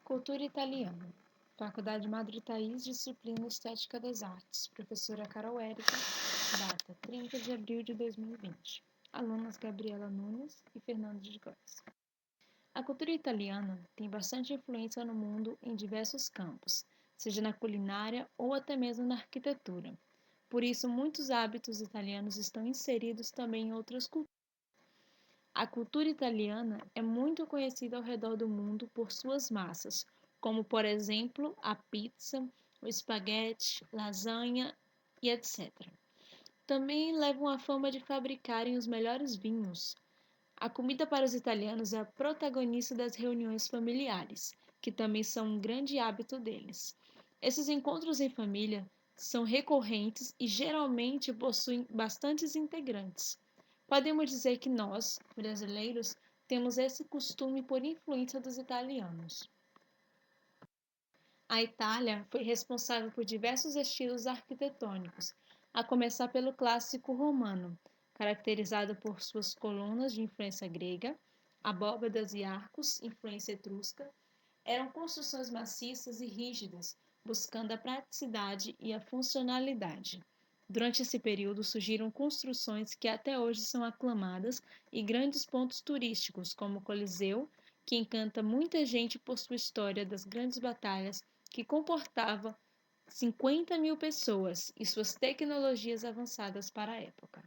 Cultura italiana. Faculdade Madre Thaís, disciplina Estética das Artes. Professora Carol Érica, data 30 de abril de 2020. Alunas Gabriela Nunes e Fernando de Góes. A cultura italiana tem bastante influência no mundo em diversos campos, seja na culinária ou até mesmo na arquitetura. Por isso, muitos hábitos italianos estão inseridos também em outras culturas. A cultura italiana é muito conhecida ao redor do mundo por suas massas, como por exemplo a pizza, o espaguete, lasanha e etc. Também levam a fama de fabricarem os melhores vinhos. A comida para os italianos é a protagonista das reuniões familiares, que também são um grande hábito deles. Esses encontros em família são recorrentes e geralmente possuem bastantes integrantes. Podemos dizer que nós, brasileiros, temos esse costume por influência dos italianos. A Itália foi responsável por diversos estilos arquitetônicos, a começar pelo clássico romano, caracterizado por suas colunas de influência grega, abóbadas e arcos, influência etrusca. Eram construções maciças e rígidas, buscando a praticidade e a funcionalidade. Durante esse período surgiram construções que até hoje são aclamadas e grandes pontos turísticos, como o Coliseu, que encanta muita gente por sua história das grandes batalhas que comportava 50.000 pessoas e suas tecnologias avançadas para a época.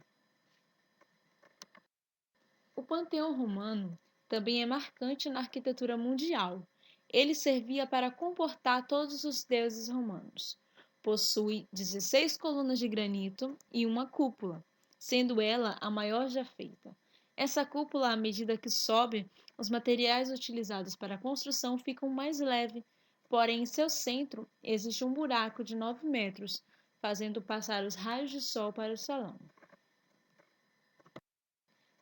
O Panteão Romano também é marcante na arquitetura mundial. Ele servia para comportar todos os deuses romanos. Possui 16 colunas de granito e uma cúpula, sendo ela a maior já feita. Essa cúpula, à medida que sobe, os materiais utilizados para a construção ficam mais leves, porém em seu centro existe um buraco de 9 metros, fazendo passar os raios de sol para o salão.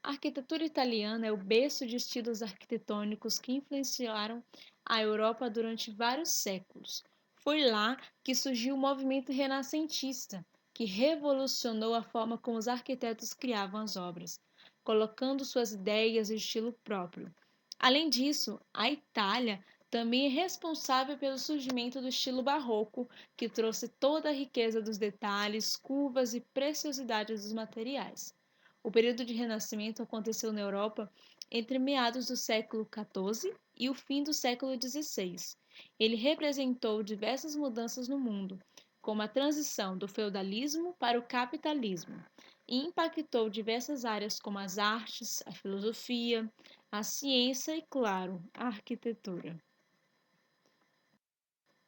A arquitetura italiana é o berço de estilos arquitetônicos que influenciaram a Europa durante vários séculos. Foi lá que surgiu o movimento renascentista, que revolucionou a forma como os arquitetos criavam as obras, colocando suas ideias e estilo próprio. Além disso, a Itália também é responsável pelo surgimento do estilo barroco, que trouxe toda a riqueza dos detalhes, curvas e preciosidades dos materiais. O período de renascimento aconteceu na Europa entre meados do século XIV e o fim do século XVI. Ele representou diversas mudanças no mundo, como a transição do feudalismo para o capitalismo, e impactou diversas áreas como as artes, a filosofia, a ciência e, claro, a arquitetura.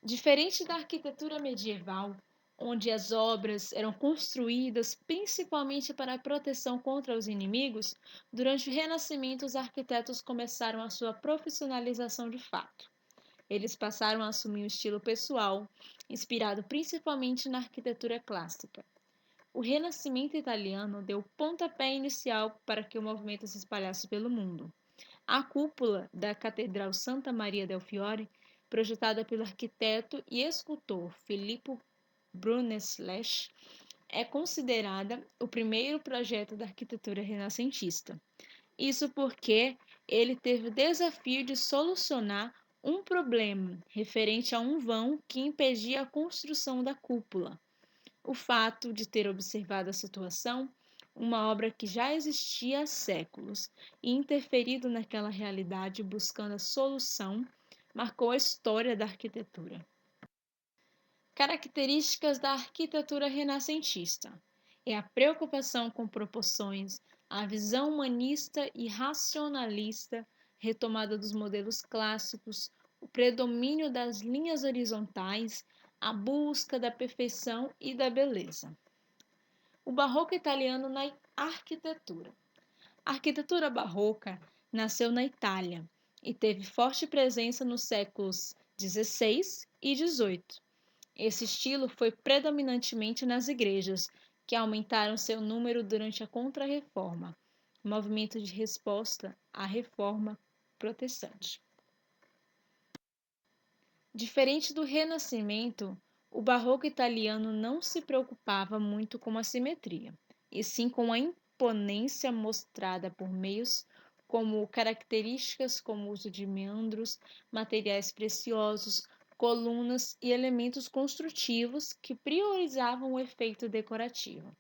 Diferente da arquitetura medieval, onde as obras eram construídas principalmente para a proteção contra os inimigos, durante o Renascimento os arquitetos começaram a sua profissionalização de fato. Eles passaram a assumir um estilo pessoal, inspirado principalmente na arquitetura clássica. O Renascimento italiano deu o pontapé inicial para que o movimento se espalhasse pelo mundo. A cúpula da Catedral Santa Maria del Fiore, projetada pelo arquiteto e escultor Filippo Brunelleschi, é considerada o primeiro projeto da arquitetura renascentista. Isso porque ele teve o desafio de solucionar um problema referente a um vão que impedia a construção da cúpula. O fato de ter observado a situação, uma obra que já existia há séculos, e interferido naquela realidade buscando a solução, marcou a história da arquitetura. Características da arquitetura renascentista: é a preocupação com proporções, a visão humanista e racionalista, retomada dos modelos clássicos, o predomínio das linhas horizontais, a busca da perfeição e da beleza. O barroco italiano na arquitetura. A arquitetura barroca nasceu na Itália e teve forte presença nos séculos XVI e XVIII. Esse estilo foi predominantemente nas igrejas, que aumentaram seu número durante a Contra-Reforma, movimento de resposta à Reforma Protestante. Diferente do Renascimento, o barroco italiano não se preocupava muito com a simetria, e sim com a imponência mostrada por meios como características como o uso de meandros, materiais preciosos, colunas e elementos construtivos que priorizavam o efeito decorativo.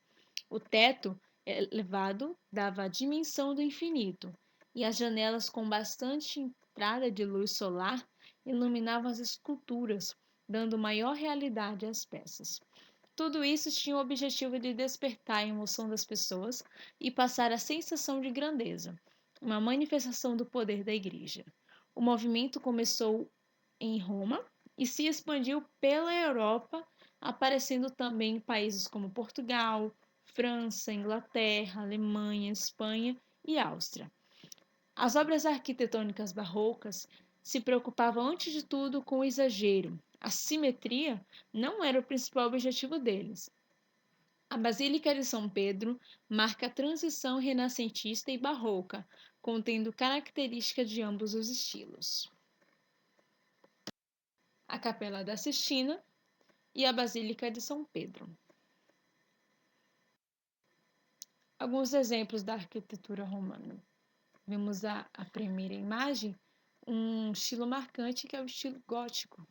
O teto elevado dava a dimensão do infinito, e as janelas com bastante entrada de luz solar iluminavam as esculturas, dando maior realidade às peças. Tudo isso tinha o objetivo de despertar a emoção das pessoas e passar a sensação de grandeza, uma manifestação do poder da Igreja. O movimento começou em Roma e se expandiu pela Europa, aparecendo também em países como Portugal, França, Inglaterra, Alemanha, Espanha e Áustria. As obras arquitetônicas barrocas se preocupavam antes de tudo com o exagero. A simetria não era o principal objetivo deles. A Basílica de São Pedro marca a transição renascentista e barroca, contendo características de ambos os estilos. A Capela da Sistina e a Basílica de São Pedro. Alguns exemplos da arquitetura romana. Vemos a primeira imagem, um estilo marcante que é o estilo gótico.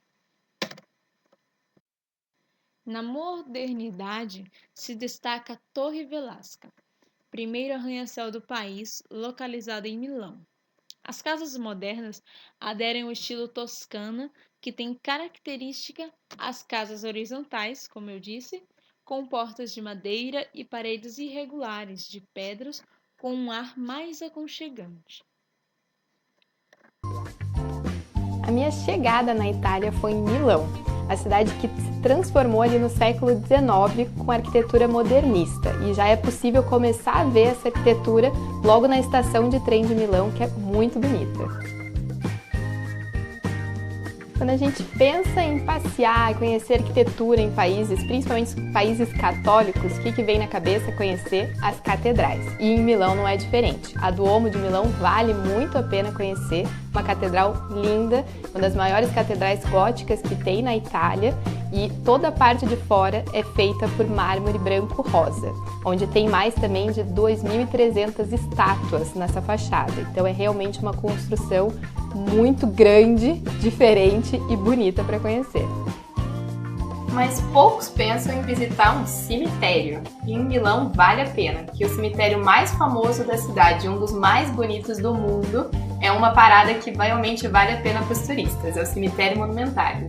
Na modernidade se destaca a Torre Velasca, primeiro arranha-céu do país, localizado em Milão. As casas modernas aderem ao estilo toscana, que tem característica as casas horizontais, como eu disse, com portas de madeira e paredes irregulares de pedras com um ar mais aconchegante. A minha chegada na Itália foi em Milão, a cidade que se transformou ali no século XIX com arquitetura modernista, e já é possível começar a ver essa arquitetura logo na estação de trem de Milão, que é muito bonita. Quando a gente pensa em passear e conhecer arquitetura em países, principalmente países católicos, o que vem na cabeça é conhecer as catedrais. E em Milão não é diferente. A Duomo de Milão vale muito a pena conhecer, uma catedral linda, uma das maiores catedrais góticas que tem na Itália, e toda a parte de fora é feita por mármore branco rosa, onde tem mais também de 2.300 estátuas nessa fachada. Então é realmente uma construção muito grande, diferente e bonita para conhecer. Mas poucos pensam em visitar um cemitério, e em Milão vale a pena, que o cemitério mais famoso da cidade, um dos mais bonitos do mundo, é uma parada que realmente vale a pena para os turistas, é o cemitério monumentário.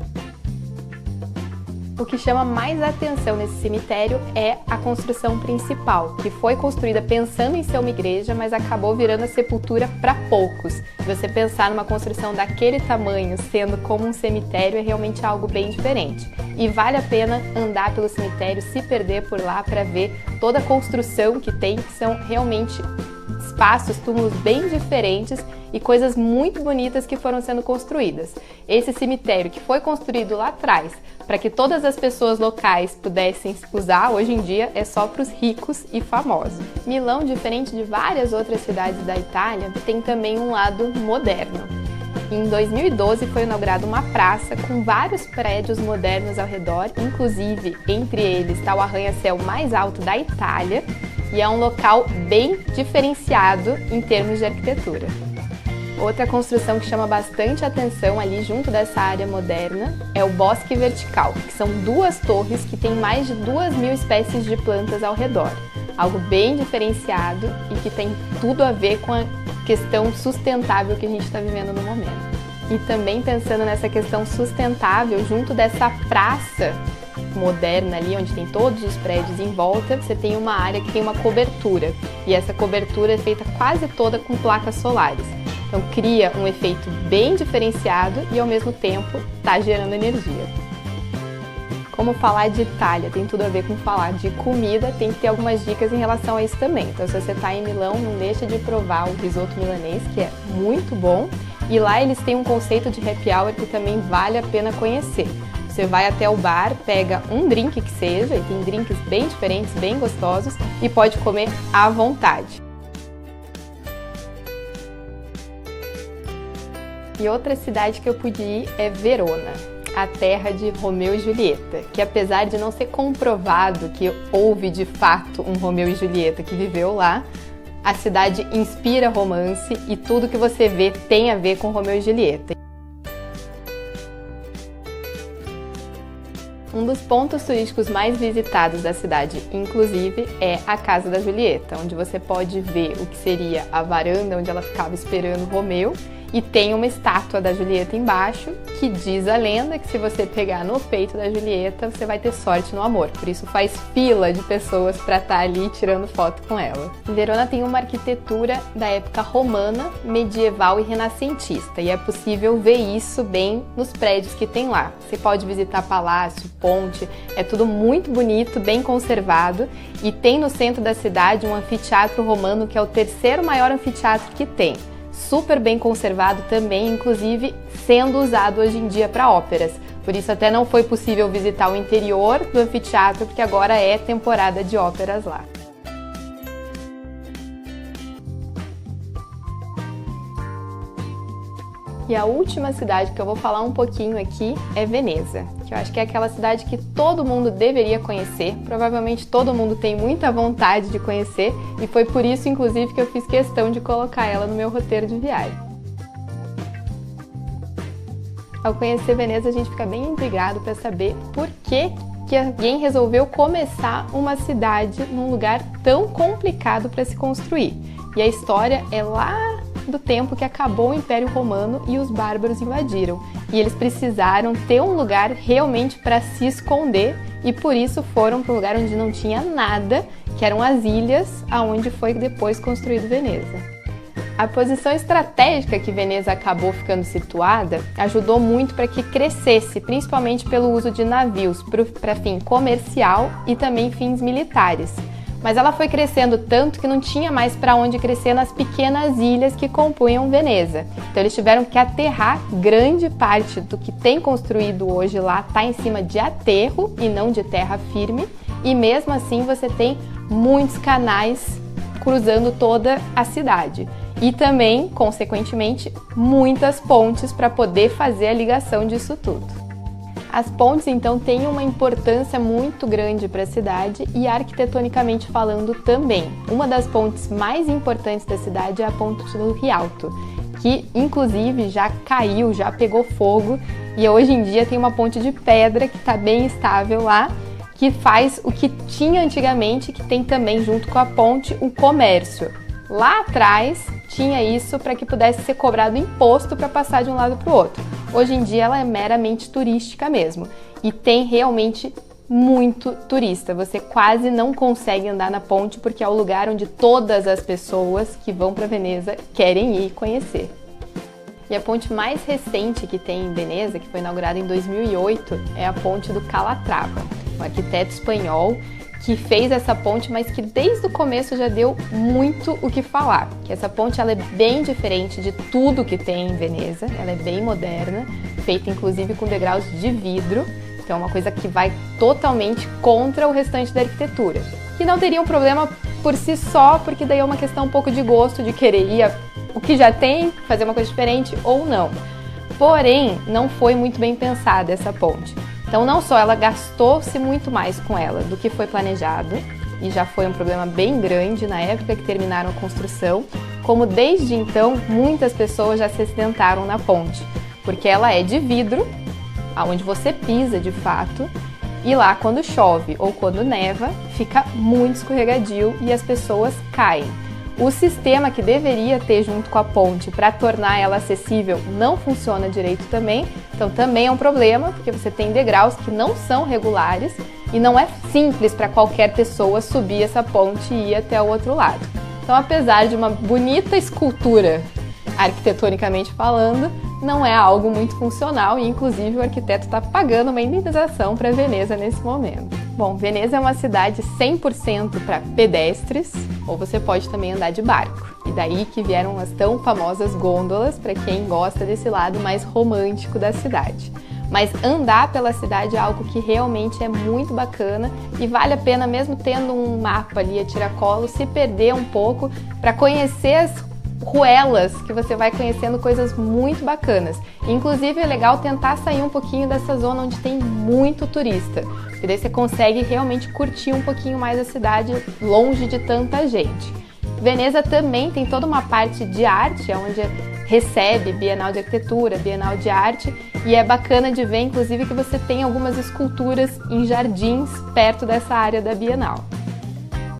O que chama mais atenção nesse cemitério é a construção principal, que foi construída pensando em ser uma igreja, mas acabou virando a sepultura para poucos. Você pensar numa construção daquele tamanho, sendo como um cemitério, é realmente algo bem diferente. E vale a pena andar pelo cemitério, se perder por lá para ver toda a construção que tem, que são realmente espaços, túmulos bem diferentes e coisas muito bonitas que foram sendo construídas. Esse cemitério que foi construído lá atrás para que todas as pessoas locais pudessem usar, hoje em dia é só para os ricos e famosos. Milão, diferente de várias outras cidades da Itália, tem também um lado moderno. Em 2012 foi inaugurada uma praça com vários prédios modernos ao redor, inclusive entre eles está o arranha-céu mais alto da Itália, e é um local bem diferenciado em termos de arquitetura. Outra construção que chama bastante atenção ali junto dessa área moderna é o Bosque Vertical, que são duas torres que têm mais de 2.000 espécies de plantas ao redor. Algo bem diferenciado e que tem tudo a ver com a questão sustentável que a gente está vivendo no momento. E também pensando nessa questão sustentável, junto dessa praça moderna ali, onde tem todos os prédios em volta, você tem uma área que tem uma cobertura, e essa cobertura é feita quase toda com placas solares. Então cria um efeito bem diferenciado e ao mesmo tempo está gerando energia. Como falar de Itália tem tudo a ver com falar de comida, tem que ter algumas dicas em relação a isso também. Então se você está em Milão, não deixa de provar o risoto milanês, que é muito bom, e lá eles têm um conceito de happy hour que também vale a pena conhecer. Você vai até o bar, pega um drink que seja, e tem drinks bem diferentes, bem gostosos, e pode comer à vontade. E outra cidade que eu pude ir é Verona, a terra de Romeu e Julieta, que apesar de não ser comprovado que houve de fato um Romeu e Julieta que viveu lá, A cidade inspira romance e tudo que você vê tem a ver com Romeu e Julieta. Um dos pontos turísticos mais visitados da cidade, inclusive, é a Casa da Julieta, onde você pode ver o que seria a varanda onde ela ficava esperando Romeu, e tem uma estátua da Julieta embaixo, que diz a lenda que se você pegar no peito da Julieta, você vai ter sorte no amor. Por isso faz fila de pessoas para estar ali tirando foto com ela. Verona tem uma arquitetura da época romana, medieval e renascentista, e é possível ver isso bem nos prédios que tem lá. Você pode visitar palácio, ponte, é tudo muito bonito, bem conservado, e tem no centro da cidade um anfiteatro romano que é o terceiro maior anfiteatro que tem. Super bem conservado também, inclusive sendo usado hoje em dia para óperas. Por isso até não foi possível visitar o interior do anfiteatro, porque agora é temporada de óperas lá. E a última cidade que eu vou falar um pouquinho aqui é Veneza, que eu acho que é aquela cidade que todo mundo deveria conhecer, provavelmente todo mundo tem muita vontade de conhecer, e foi por isso, inclusive, que eu fiz questão de colocar ela no meu roteiro de viagem. Ao conhecer Veneza, a gente fica bem intrigado para saber por que alguém resolveu começar uma cidade num lugar tão complicado para se construir. E a história é lá do tempo que acabou o Império Romano e os bárbaros invadiram. E eles precisaram ter um lugar realmente para se esconder, e por isso foram para um lugar onde não tinha nada, que eram as ilhas, aonde foi depois construído Veneza. A posição estratégica que Veneza acabou ficando situada ajudou muito para que crescesse, principalmente pelo uso de navios para fim comercial e também fins militares. Mas ela foi crescendo tanto que não tinha mais para onde crescer nas pequenas ilhas que compunham Veneza. Então eles tiveram que aterrar. Grande parte do que tem construído hoje lá está em cima de aterro e não de terra firme. E mesmo assim você tem muitos canais cruzando toda a cidade. E também, consequentemente, muitas pontes para poder fazer a ligação disso tudo. As pontes, então, têm uma importância muito grande para a cidade e arquitetonicamente falando também. Uma das pontes mais importantes da cidade é a Ponte do Rialto, que inclusive já caiu, já pegou fogo, e hoje em dia tem uma ponte de pedra que está bem estável lá, que faz o que tinha antigamente, que tem também junto com a ponte o comércio. Lá atrás tinha isso para que pudesse ser cobrado imposto para passar de um lado para o outro. Hoje em dia ela é meramente turística mesmo, e tem realmente muito turista. Você quase não consegue andar na ponte porque é o lugar onde todas as pessoas que vão para Veneza querem ir conhecer. E a ponte mais recente que tem em Veneza, que foi inaugurada em 2008, é a Ponte do Calatrava, um arquiteto espanhol que fez essa ponte, mas que desde o começo já deu muito o que falar. Que essa ponte ela é bem diferente de tudo que tem em Veneza, ela é bem moderna, feita inclusive com degraus de vidro, então é uma coisa que vai totalmente contra o restante da arquitetura. Que não teria um problema por si só, porque daí é uma questão um pouco de gosto, de querer ir o que já tem, fazer uma coisa diferente ou não. Porém, não foi muito bem pensada essa ponte. Então, não só ela gastou-se muito mais com ela do que foi planejado, e já foi um problema bem grande na época que terminaram a construção, como desde então muitas pessoas já se acidentaram na ponte, porque ela é de vidro, aonde você pisa de fato, e lá quando chove ou quando neva, fica muito escorregadio e as pessoas caem. O sistema que deveria ter junto com a ponte para tornar ela acessível não funciona direito também, então também é um problema, porque você tem degraus que não são regulares e não é simples para qualquer pessoa subir essa ponte e ir até o outro lado. Então, apesar de uma bonita escultura, arquitetonicamente falando, não é algo muito funcional e, inclusive, o arquiteto está pagando uma indenização para Veneza nesse momento. Bom, Veneza é uma cidade 100% para pedestres, ou você pode também andar de barco. E daí que vieram as tão famosas gôndolas para quem gosta desse lado mais romântico da cidade. Mas andar pela cidade é algo que realmente é muito bacana e vale a pena, mesmo tendo um mapa ali a tiracolo, se perder um pouco para conhecer as ruelas, que você vai conhecendo coisas muito bacanas. Inclusive é legal tentar sair um pouquinho dessa zona onde tem muito turista, porque daí você consegue realmente curtir um pouquinho mais a cidade longe de tanta gente. Veneza também tem toda uma parte de arte, onde recebe Bienal de Arquitetura, Bienal de Arte, e é bacana de ver, inclusive, que você tem algumas esculturas em jardins perto dessa área da Bienal.